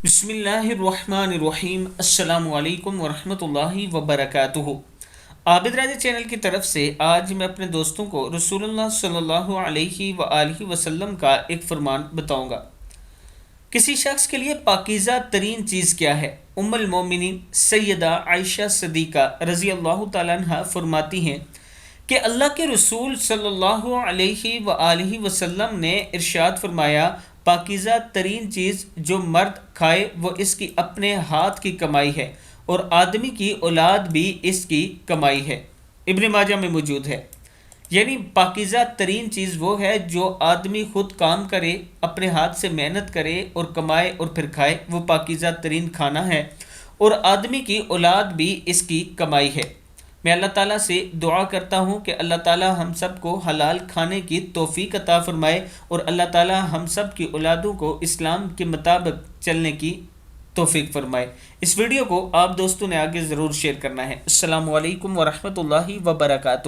بسم اللہ الرحمن الرحیم، السلام علیکم ورحمۃ اللہ وبرکاتہ۔ عابد راجہ چینل کی طرف سے آج میں اپنے دوستوں کو رسول اللہ صلی اللہ علیہ وآلہ وسلم کا ایک فرمان بتاؤں گا۔ کسی شخص کے لیے پاکیزہ ترین چیز کیا ہے؟ ام المومنین سیدہ عائشہ صدیقہ رضی اللہ تعالیٰ عنہ فرماتی ہیں کہ اللہ کے رسول صلی اللہ علیہ وآلہ وسلم نے ارشاد فرمایا، پاکیزہ ترین چیز جو مرد کھائے وہ اس کی اپنے ہاتھ کی کمائی ہے، اور آدمی کی اولاد بھی اس کی کمائی ہے۔ ابن ماجہ میں موجود ہے۔ یعنی پاکیزہ ترین چیز وہ ہے جو آدمی خود کام کرے، اپنے ہاتھ سے محنت کرے اور کمائے اور پھر کھائے، وہ پاکیزہ ترین کھانا ہے، اور آدمی کی اولاد بھی اس کی کمائی ہے۔ میں اللہ تعالیٰ سے دعا کرتا ہوں کہ اللہ تعالیٰ ہم سب کو حلال کھانے کی توفیق عطا فرمائے، اور اللہ تعالیٰ ہم سب کی اولادوں کو اسلام کے مطابق چلنے کی توفیق فرمائے۔ اس ویڈیو کو آپ دوستوں نے آگے ضرور شیئر کرنا ہے۔ السلام علیکم ورحمۃ اللہ وبرکاتہ۔